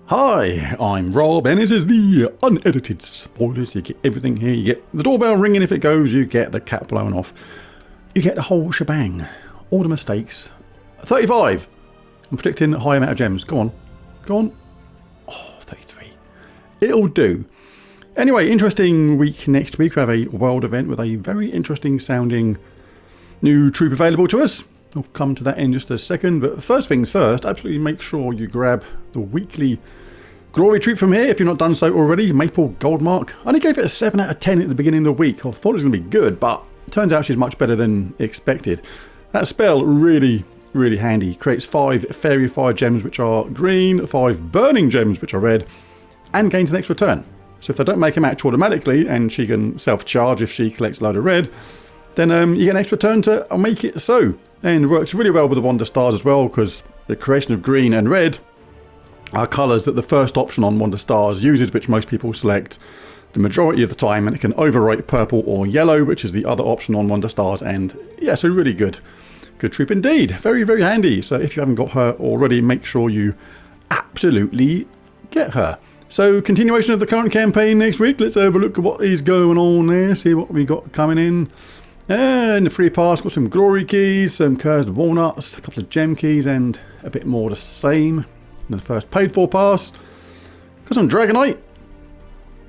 Hi, I'm Rob, and this is the unedited spoilers. You get everything here. You get the doorbell ringing if it goes, you get the cat blowing off, you get the whole shebang. All the mistakes. 35! I'm predicting a high amount of gems. Go on. Go on. Oh, 33. It'll do. Anyway, interesting week next week. We have a world event with a very interesting sounding new troop available to us. I'll come to that in just a second, but first things first, absolutely make sure you grab the weekly glory troop from here if you've not done so already. Maple Goldbark. I only gave it a 7 out of 10 at the beginning of the week. I thought it was going to be good, but it turns out she's much better than expected. That spell really handy. Creates 5 fairy fire gems which are green, 5 burning gems which are red, and gains an extra turn. So if they don't make a match automatically, and she can self-charge if she collects a load of red, then you get an extra turn to make it so. And works really well with the Wonder Stars as well, because the creation of green and red are colours that the first option on Wonder Stars uses, which most people select the majority of the time, and it can overwrite purple or yellow, which is the other option on Wonder Stars. And yeah, so really good troop indeed. Very handy. So if you haven't got her already, make sure you absolutely get her. So continuation of the current campaign next week. Let's have a look at what is going on there, see what we got coming in. And the free pass, got some glory keys, some cursed walnuts, a couple of gem keys, and a bit more the same than the first paid for pass. Got some dragonite.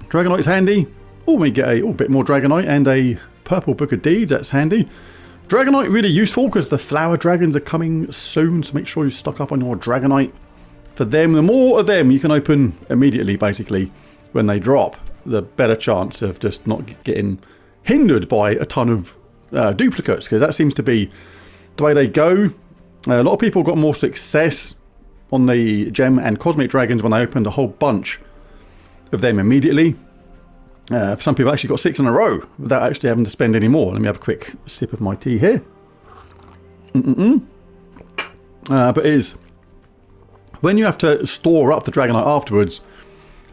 Dragonite's handy. Oh, we get a bit more dragonite and a purple book of deeds. That's handy. Dragonite really useful because the flower dragons are coming soon, so make sure you stock up on your dragonite for them. The more of them you can open immediately, basically, when they drop, the better chance of just not getting hindered by a ton of duplicates, because that seems to be the way they go. A lot of people got more success on the gem and cosmic dragons when they opened a whole bunch of them immediately. Some people actually got 6 in a row without actually having to spend any more. Let me have a quick sip of my tea here. But it is when you have to store up the dragonite afterwards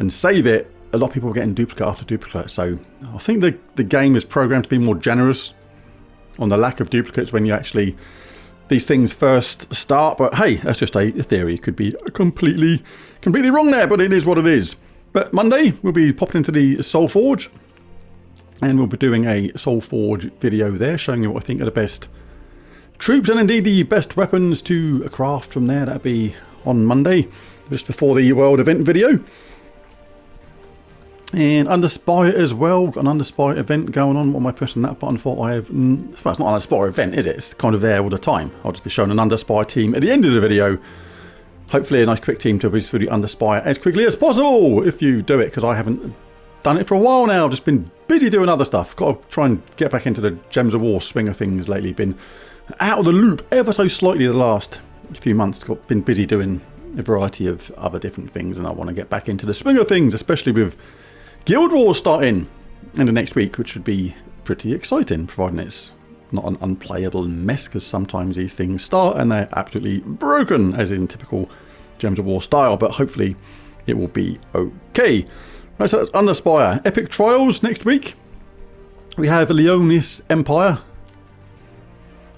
and save it, a lot of people are getting duplicate after duplicate. So I think the game is programmed to be more generous on the lack of duplicates when you actually these things first start. But hey, that's just a theory. It could be completely wrong there, but it is what it is. But Monday we'll be popping into the Soul Forge, and we'll be doing a Soul Forge video there, showing you what I think are the best troops and indeed the best weapons to craft from there. That'll be on Monday, just before the world event video. And Underspire as well, got an Underspire event going on. What am I pressing that button for? I have, well, it's not an Underspire event, is it? It's kind of there all the time. I'll just be showing an Underspire team at the end of the video. Hopefully a nice quick team to whiz through the Underspire as quickly as possible, if you do it, because I haven't done it for a while now. I've just been busy doing other stuff. Got to try and get back into the Gems of War swing of things lately. Been out of the loop ever so slightly the last few months. Been busy doing a variety of other different things, and I want to get back into the swing of things, especially with Guild Wars starting in the next week, which should be pretty exciting, providing it's not an unplayable mess, because sometimes these things start and they're absolutely broken, as in typical Gems of War style, but hopefully it will be okay. Right, so that's Underspire. Epic Trials next week. We have Leonis Empire.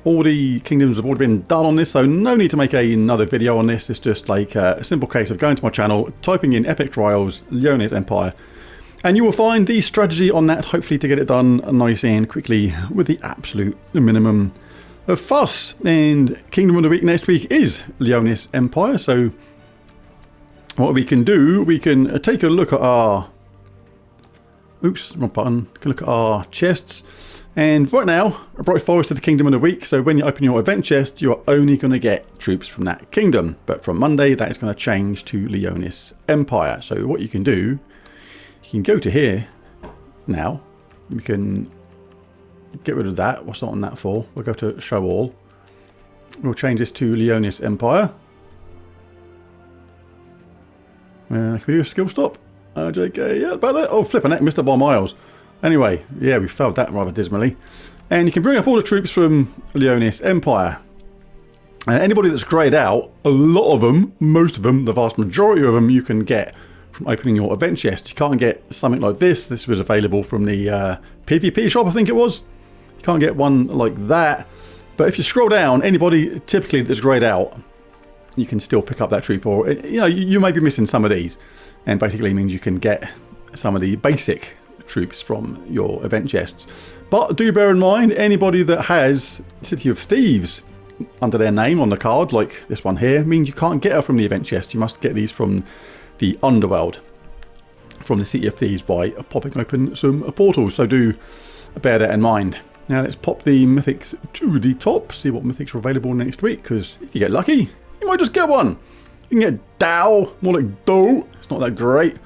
All the kingdoms have already been done on this, so no need to make another video on this. It's just like a simple case of going to my channel, typing in Epic Trials, Leonis Empire, and you will find the strategy on that, hopefully to get it done nice and quickly with the absolute minimum of fuss. And Kingdom of the Week next week is Leonis Empire, so what we can do, we can take a look at our... Oops, wrong button. Take a look at our chests. And right now, a Bright Forest is the Kingdom of the Week, so when you open your event chest, you're only going to get troops from that kingdom. But from Monday, that is going to change to Leonis Empire. So what you can do, you can go to here now. We can get rid of that. What's on that for? We'll go to Show All. We'll change this to Leonis Empire. Can we do a skill stop? JK, yeah, about that. Oh, flipping it, missed it by miles. Anyway, yeah, we failed that rather dismally. And you can bring up all the troops from Leonis Empire. Anybody that's greyed out, a lot of them, most of them, the vast majority of them, you can get from opening your event chest. You can't get something like this. This was available from the PvP shop, I think it was. You can't get one like that. But if you scroll down, anybody typically that's greyed out you can still pick up that troop, or you may be missing some of these, and basically means you can get some of the basic troops from your event chests. But do bear in mind, anybody that has City of Thieves under their name on the card, like this one here, means you can't get her from the event chest. You must get these from the Underworld, from the City of Thieves, by popping open some portals. So do bear that in mind. Now let's pop the mythics to the top, see what mythics are available next week, because if you get lucky, you might just get one. You can get Dow, more like Doe, it's not that great.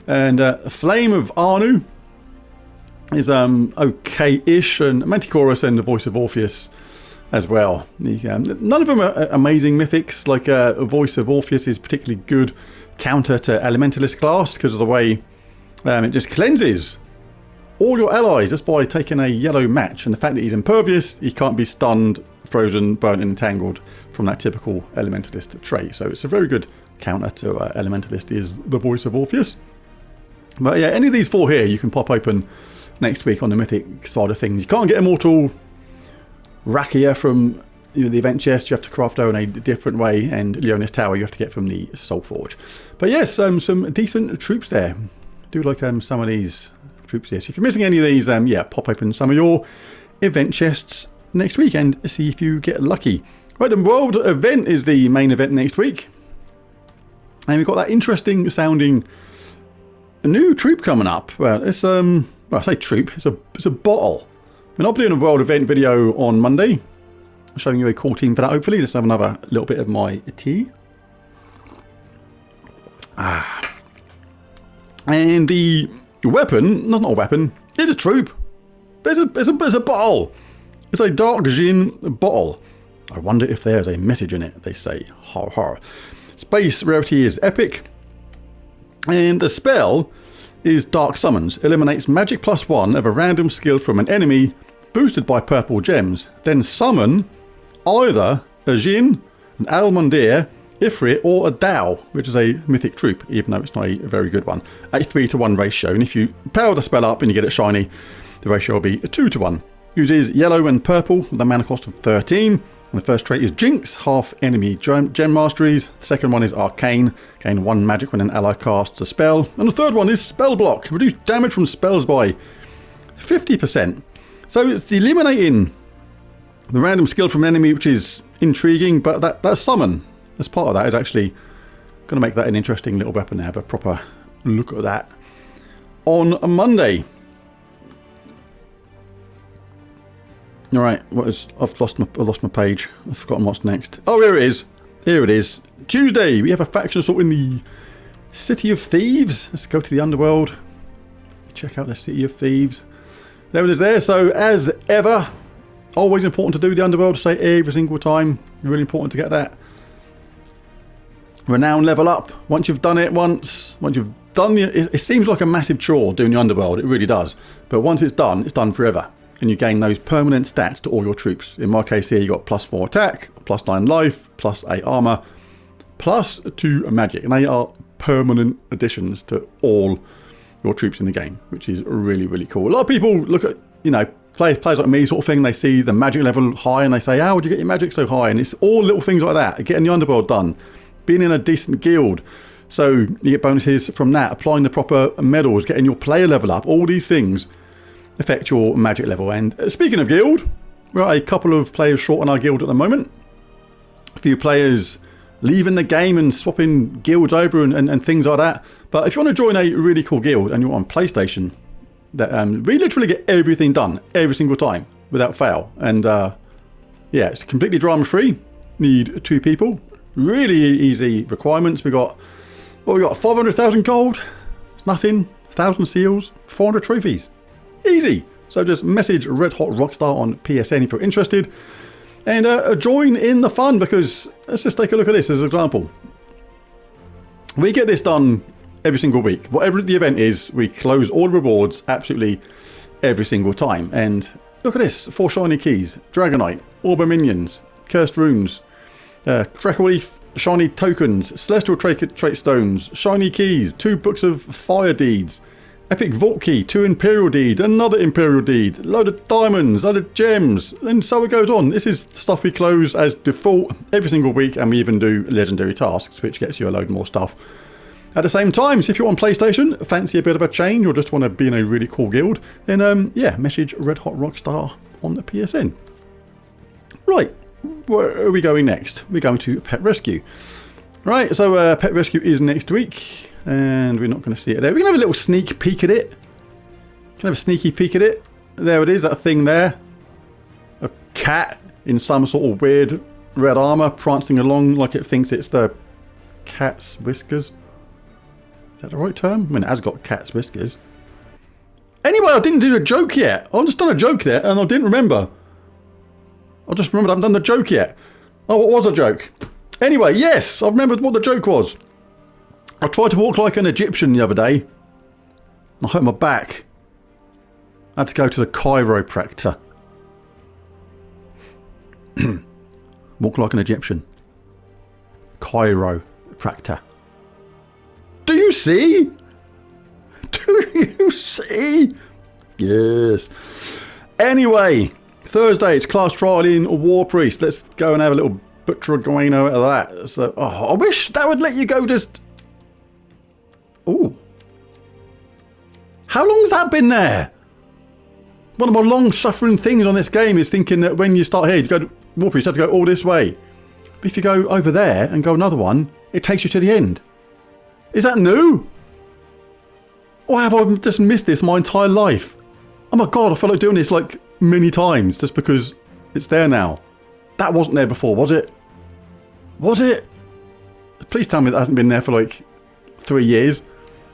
And Flame of Arnu is okay-ish, and Manticorus and the Voice of Orpheus as well. None of them are amazing mythics. Like Voice of Orpheus is particularly good counter to Elementalist class because of the way it just cleanses all your allies just by taking a yellow match, and the fact that he's impervious, he can't be stunned, frozen, burnt, and entangled from that typical Elementalist trait. So it's a very good counter to Elementalist is the Voice of Orpheus. But yeah, any of these four here you can pop open next week on the mythic side of things. You can't get Immortal Rakia from the event chest, you have to craft her in a different way, and Leonis Tower you have to get from the Soul Forge. But yes, some decent troops there. Do like some of these troops here. So if you're missing any of these, yeah, pop open some of your event chests next week and see if you get lucky. Right, the World event is the main event next week, and we've got that interesting sounding new troop coming up. Well, it's well, I say troop, it's a bottle. I mean, I'll be doing a World event video on Monday, showing you a cool team for that. Hopefully, let's have another little bit of my tea. And the weapon, not a weapon, is a troop. It's a bottle. It's a dark gin bottle. I wonder if there's a message in it. They say, har har. Space rarity is epic. And the spell is Dark Summons. Eliminates magic +1 of a random skill from an enemy, boosted by purple gems. Then summon either a Jin, an Almondir, Ifrit, or a Dow, which is a mythic troop, even though it's not a very good one. A 3-to-1 ratio. And if you power the spell up and you get it shiny, the ratio will be a 2-to-1. Uses yellow and purple with a mana cost of 13. And the first trait is Jinx, half enemy gem masteries. The second one is Arcane, gain 1 magic when an ally casts a spell. And the third one is Spell Block, reduce damage from spells by 50%. So it's the eliminating the random skill from an enemy, which is intriguing, but that summon as part of that is actually going to make that an interesting little weapon to have a proper look at that on a Monday. All right, I've lost my page. I've forgotten what's next. Oh, here it is. Here it is. Tuesday, we have a faction assault in the City of Thieves. Let's go to the Underworld. Check out the City of Thieves. There it is there. So, as ever, always important to do the Underworld. Say every single time. Really important to get that renown level up. Once you've done it once you've done it seems like a massive chore doing the Underworld. It really does. But once it's done forever. And you gain those permanent stats to all your troops. In my case here, you got +4 attack, +9 life, +8 armor, +2 magic. And they are permanent additions to all your troops in the game, which is really, really cool. A lot of people look at, players like me sort of thing, they see the magic level high and they say, how would you get your magic so high? And it's all little things like that. Getting the Underworld done, being in a decent guild. So you get bonuses from that, applying the proper medals, getting your player level up, all these things affect your magic level. And speaking of guild, we're a couple of players short on our guild at the moment. A few players leaving the game and swapping guilds over and things like that. But if you want to join a really cool guild and you're on PlayStation, that we literally get everything done every single time without fail. And yeah, it's completely drama free. Need 2 people. Really easy requirements. We got 500,000 gold. It's nothing. 1,000 seals. 400 trophies. Easy. So just message Red Hot Rockstar on PSN if you're interested, and join in the fun, because let's just take a look at this as an example. We get this done every single week. Whatever the event is, we close all rewards absolutely every single time. And look at this, 4 shiny keys, Dragonite, Orb Minions, Cursed Runes, Crackle Leaf, shiny tokens, Celestial Trait Stones, shiny keys, 2 books of Fire Deeds, Epic Vault Key, 2 Imperial Deed, another Imperial Deed, load of diamonds, load of gems, and so it goes on. This is stuff we close as default every single week, and we even do legendary tasks, which gets you a load more stuff at the same time. So if you're on PlayStation, fancy a bit of a change, or just want to be in a really cool guild, then yeah, message Red Hot Rockstar on the PSN. Right, where are we going next? We're going to Pet Rescue. Right, so Pet Rescue is next week, and we're not going to see it there. We can have a little sneak peek at it. Can have a sneaky peek at it. There it is, that thing there. A cat in some sort of weird red armour prancing along like it thinks it's the cat's whiskers. Is that the right term? I mean, it has got cat's whiskers. Anyway, I didn't do a joke yet. I've just done a joke there, and I didn't remember. I just remembered I haven't done the joke yet. Oh, what was a joke? Anyway, yes, I remembered what the joke was. I tried to walk like an Egyptian the other day, and I hurt my back. I had to go to the chiropractor. Walk like an Egyptian. Chiropractor. Do you see? Do you see? Yes. Anyway, Thursday, it's class trial in War Priest. Let's go and have a little butcher-guano out of that. So, oh, I wish that would let you go just... Ooh. How long has that been there? One of my long-suffering things on this game is thinking that when you start here, you go to War Priest, you have to go all this way. But if you go over there and go another one, it takes you to the end. Is that new? Or have I just missed this my entire life? Oh my god, I felt like doing this like many times just because it's there now. That wasn't there before, was it? Was it? Please tell me that hasn't been there for like 3 years.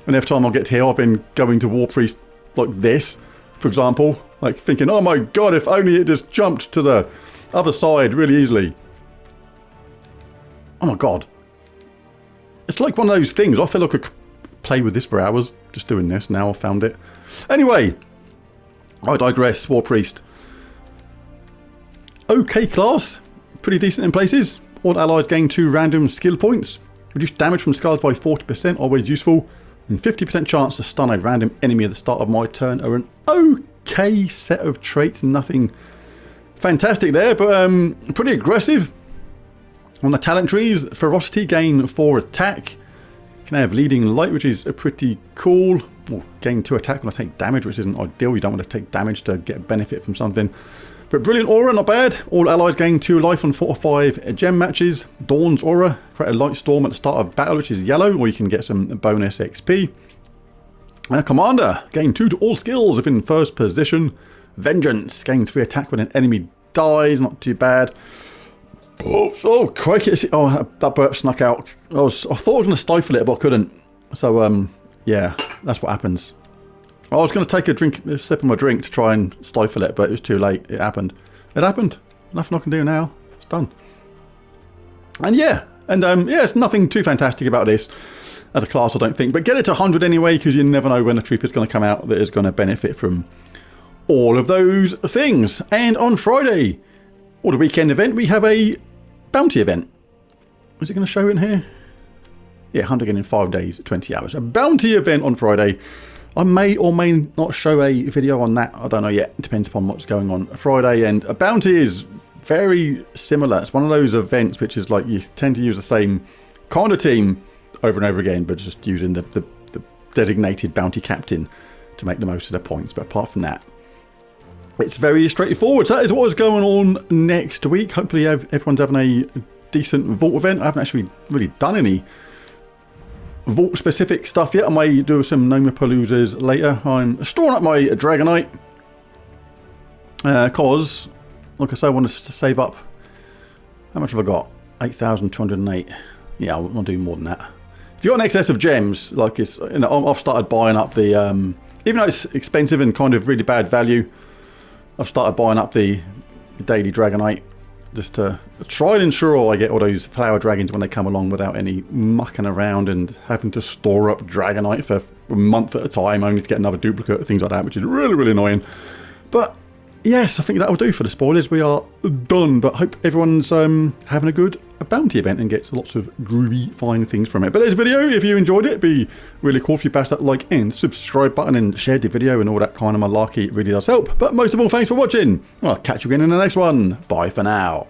And every time I get here, I've been going to War Priest like this, for example. Like thinking, oh my god, if only it just jumped to the other side really easily. Oh my god. It's like one of those things. I feel like I could play with this for hours. Just doing this. Now I've found it. Anyway, I digress. War Priest. Okay class. Pretty decent in places. All allies gain 2 random skill points. Reduce damage from scars by 40%. Always useful. And 50% chance to stun a random enemy at the start of my turn are an okay set of traits. Nothing fantastic there, but pretty aggressive. On the talent trees, ferocity gain 4 attack. Can have leading light, which is pretty cool. Or gain 2 attack when I take damage, which isn't ideal. You don't want to take damage to get benefit from something. But brilliant aura, not bad. All allies gain 2 life on 4 or 5 gem matches. Dawn's aura, create a light storm at the start of battle, which is yellow, or you can get some bonus XP. Commander, gain 2 to all skills if in first position. Vengeance, gain 3 attack when an enemy dies, not too bad. Oh, crikey. Oh, that burp snuck out. I thought I was going to stifle it, but I couldn't. So, yeah, that's what happens. I was going to take a sip of my drink to try and stifle it, but it was too late. It happened. It happened. Nothing I can do now. It's done. And yeah, yeah, it's nothing too fantastic about this as a class, I don't think. But get it to 100 anyway, because you never know when a troop is going to come out that is going to benefit from all of those things. And on Friday, or the weekend event, we have a bounty event. Is it going to show in here? Yeah, 100 again in 5 days, 20 hours. A bounty event on Friday. I may or may not show a video on that. I don't know yet. It depends upon what's going on Friday. And a bounty is very similar. It's one of those events which is like you tend to use the same kind of team over and over again, but just using the designated bounty captain to make the most of the points. But apart from that, it's very straightforward. So that is what is going on next week. Hopefully everyone's having a decent vault event. I haven't actually really done any vault specific stuff yet. I may do some Nomapaloozas later. I'm storing up my Dragonite because, like I say, I want to save up. How much have I got? 8,208. Yeah, I'll do more than that. If you've got an excess of gems, like it's, you know, I've started buying up the, even though it's expensive and kind of really bad value, I've started buying up the daily Dragonite just to try and ensure I get all those flower dragons when they come along without any mucking around and having to store up Dragonite for a month at a time only to get another duplicate, things like that, which is really, really annoying. But yes, I think that will do for the spoilers. We are done, but hope everyone's having a good bounty event and gets lots of groovy, fine things from it. But there's a video. If you enjoyed it, it'd be really cool if you bash that like and subscribe button and share the video and all that kind of malarkey. It really does help. But most of all, thanks for watching. I'll catch you again in the next one. Bye for now.